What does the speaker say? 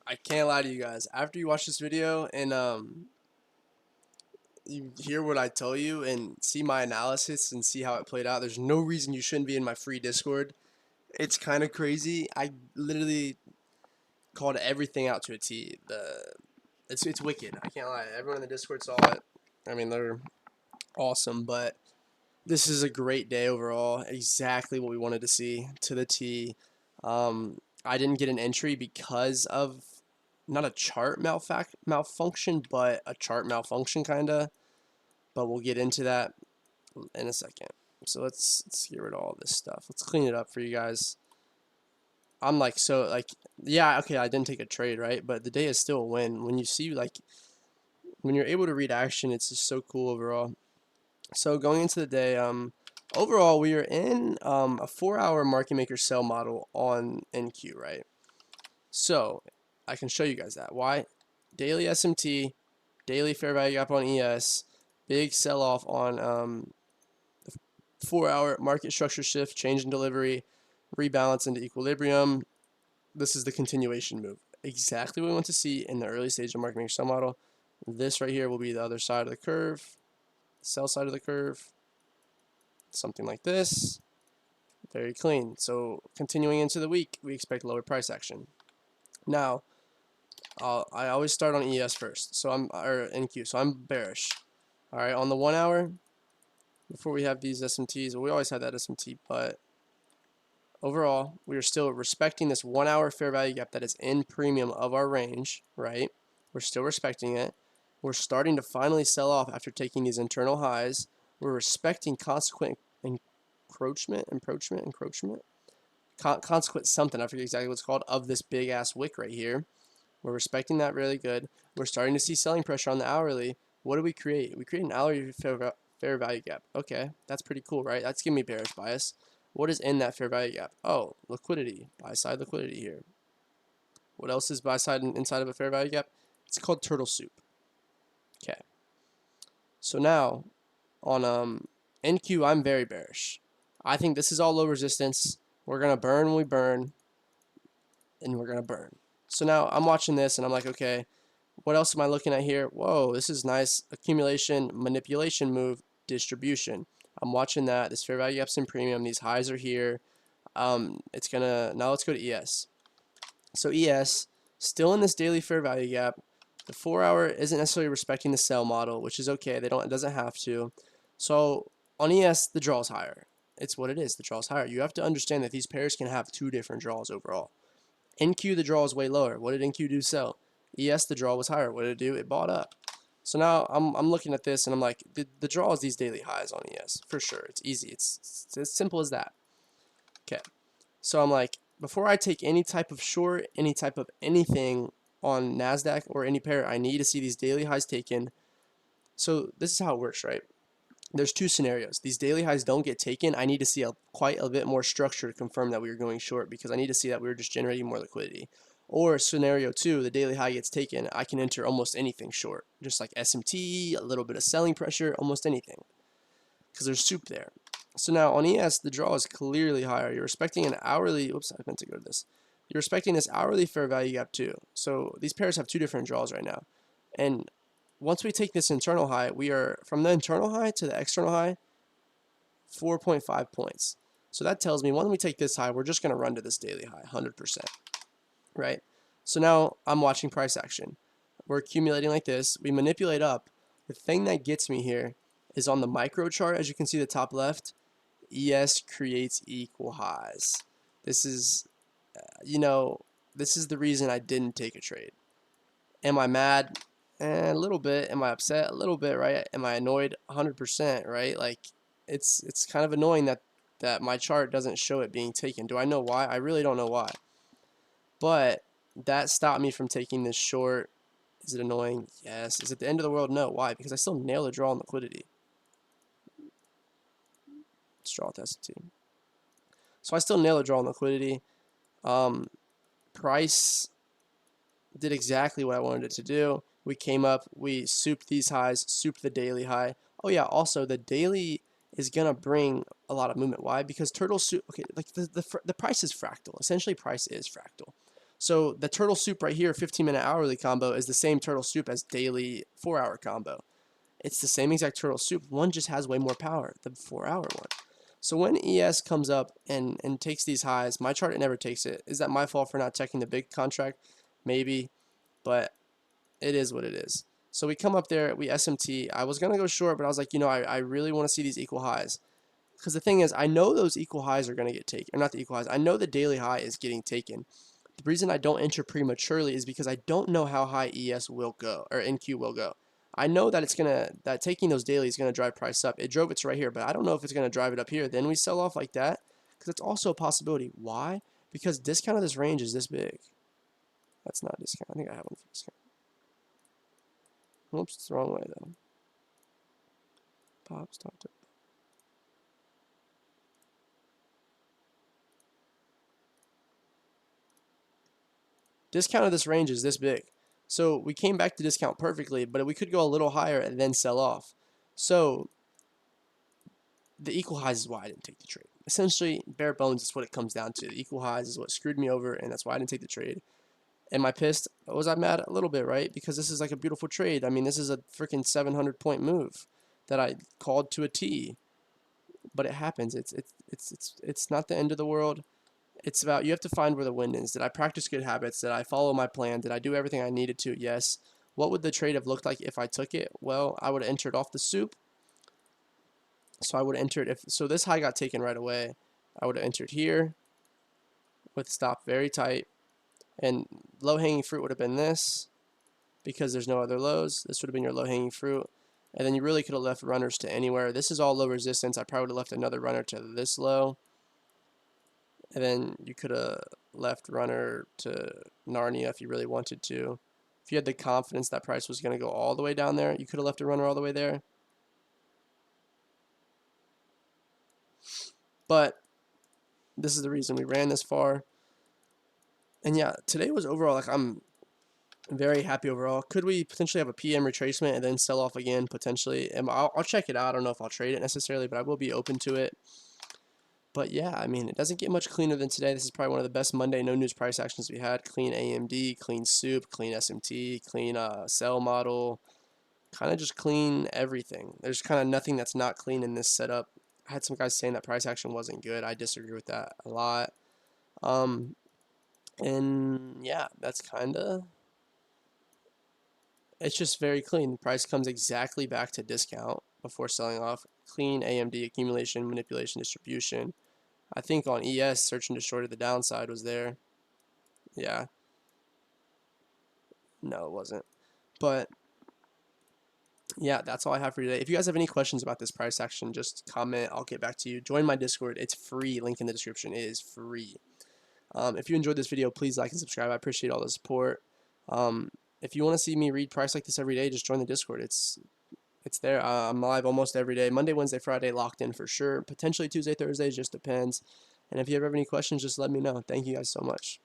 I can't lie to you guys. After you watch this video and you hear what I tell you and see my analysis and see how it played out, there's no reason you shouldn't be in my free Discord. It's kind of crazy. I literally called everything out to a T. It's wicked. I can't lie. Everyone in the Discord saw it. I mean, they're awesome, but this is a great day overall. Exactly what we wanted to see to the T. I didn't get an entry because of not a chart malfunction, but a chart malfunction kinda. But we'll get into that in a second. So let's get rid of all this stuff. Let's clean it up for you guys. I'm like yeah, okay, I didn't take a trade, right? But the day is still a win. When you see when you're able to read action, it's just so cool overall. So going into the day, overall we are in a 4-hour market maker sell model on NQ, right? So I can show you guys that. Why? Daily SMT, daily fair value gap on ES, big sell off on 4-hour market structure shift, change in delivery, rebalance into equilibrium. This is the continuation move. Exactly what we want to see in the early stage of market maker sell model. This right here will be the other side of the curve, sell side of the curve, something like this. Very clean. So continuing into the week, we expect lower price action. Now, I always start on ES first, so or NQ, so I'm bearish. All right, on the 1 hour, before we have these SMTs, well, we always had that SMT, but overall, we are still respecting this 1 hour fair value gap that is in premium of our range, right? We're still respecting it. We're starting to finally sell off after taking these internal highs. We're respecting consequent encroachment, consequent something, I forget exactly what it's called, of this big ass wick right here. We're respecting that really good. We're starting to see selling pressure on the hourly. What do we create? We create an hourly fair value gap. Okay, that's pretty cool, right? That's giving me bearish bias. What is in that fair value gap? Oh, liquidity, buy side liquidity here. What else is buy side inside of a fair value gap? It's called turtle soup. Okay. So now on NQ, I'm very bearish. I think this is all low resistance. We're gonna burn when we burn, and we're gonna burn. So now I'm watching this and I'm like, okay, what else am I looking at here? Whoa, this is nice. Accumulation, manipulation move, distribution. I'm watching that. This fair value gap's in premium. These highs are here. It's gonna, now let's go to ES. So ES, still in this daily fair value gap. The 4 hour isn't necessarily respecting the sell model, which is okay. It doesn't have to. So on ES, the draw is higher. It's what it is. The draw is higher. You have to understand that these pairs can have two different draws overall. NQ, the draw is way lower. What did NQ do sell? ES, the draw was higher. What did it do? It bought up. So now I'm looking at this and I'm like, the draw is these daily highs on ES for sure. It's easy. It's as simple as that. Okay. So I'm like, before I take any type of short, any type of anything on NASDAQ or any pair, I need to see these daily highs taken. So this is how it works, right? There's two scenarios. These daily highs don't get taken. I need to see quite a bit more structure to confirm that we were going short because I need to see that we were just generating more liquidity. Or scenario two, the daily high gets taken. I can enter almost anything short, just like SMT, a little bit of selling pressure, almost anything, because there's soup there. So now on ES, the draw is clearly higher. You're respecting an hourly. Oops, I meant to go to this. You're respecting this hourly fair value gap too. So these pairs have two different draws right now, and once we take this internal high, we are from the internal high to the external high, 4.5 points. So that tells me when we take this high, we're just going to run to this daily high, 100%, right? So now I'm watching price action. We're accumulating like this. We manipulate up. The thing that gets me here is on the micro chart, as you can see the top left, ES creates equal highs. This is, this is the reason I didn't take a trade. Am I mad? A little bit. Am I upset? A little bit, right? Am I annoyed? 100%, right? Like, it's kind of annoying that my chart doesn't show it being taken. Do I know why? I really don't know why. But that stopped me from taking this short. Is it annoying? Yes. Is it the end of the world? No. Why? Because I still nail the draw on liquidity. Let's draw with S&T. So I still nail the draw on liquidity. Price did exactly what I wanted it to do. We came up, we souped these highs, souped the daily high. Oh yeah, also the daily is gonna bring a lot of movement. Why? Because turtle soup. Okay, like the price is fractal. Essentially, price is fractal. So the turtle soup right here, 15-minute hourly combo, is the same turtle soup as daily 4-hour combo. It's the same exact turtle soup. One just has way more power, the 4-hour one. So when ES comes up and takes these highs, my chart, it never takes it. Is that my fault for not checking the big contract? Maybe, but it is what it is. So we come up there, we SMT. I was going to go short, but I was like, you know, I really want to see these equal highs. Because the thing is, I know those equal highs are going to get taken. Or not the equal highs. I know the daily high is getting taken. The reason I don't enter prematurely is because I don't know how high ES will go, or NQ will go. I know that that taking those daily is gonna drive price up. It drove it to right here, but I don't know if it's gonna drive it up here. Then we sell off like that, because it's also a possibility. Why? Because discount of this range is this big. That's not discount. I think I have one for discount. Oops, it's the wrong way though. Pop, stop to. Discount of this range is this big. So we came back to discount perfectly, but we could go a little higher and then sell off. So the equal highs is why I didn't take the trade. Essentially, bare bones is what it comes down to. The equal highs is what screwed me over, and that's why I didn't take the trade. Am I pissed? Was I mad? A little bit, right? Because this is like a beautiful trade. I mean, this is a freaking 700-point move that I called to a T. But it happens. It's not the end of the world. It's about, you have to find where the win is. Did I practice good habits? Did I follow my plan? Did I do everything I needed to? Yes. What would the trade have looked like if I took it? Well, I would have entered off the soup. So I would have entered, so this high got taken right away, I would have entered here with stop very tight. And low-hanging fruit would have been this, because there's no other lows. This would have been your low-hanging fruit. And then you really could have left runners to anywhere. This is all low resistance. I probably would have left another runner to this low. And then you could have left runner to Narnia if you really wanted to. If you had the confidence that price was going to go all the way down there, you could have left a runner all the way there. But this is the reason we ran this far. And yeah, today was overall, like, I'm very happy overall. Could we potentially have a PM retracement and then sell off again, potentially? And I'll check it out. I don't know if I'll trade it necessarily, but I will be open to it. But yeah, I mean, it doesn't get much cleaner than today. This is probably one of the best Monday no news price actions we had. Clean AMD, clean soup, clean SMT, clean sell model. Kind of just clean everything. There's kind of nothing that's not clean in this setup. I had some guys saying that price action wasn't good. I disagree with that a lot. And yeah, that's kind of, it's just very clean. Price comes exactly back to discount before selling off. Clean AMD accumulation, manipulation, distribution. I think on ES, searching to short of the downside was there. Yeah. No, it wasn't. But yeah, that's all I have for you today. If you guys have any questions about this price action, just comment. I'll get back to you. Join my Discord. It's free. Link in the description. It is free. If you enjoyed this video, please like and subscribe. I appreciate all the support. If you want to see me read price like this every day, just join the Discord. It's there. I'm live almost every day. Monday, Wednesday, Friday, locked in for sure. Potentially Tuesday, Thursday, just depends. And if you ever have any questions, just let me know. Thank you guys so much.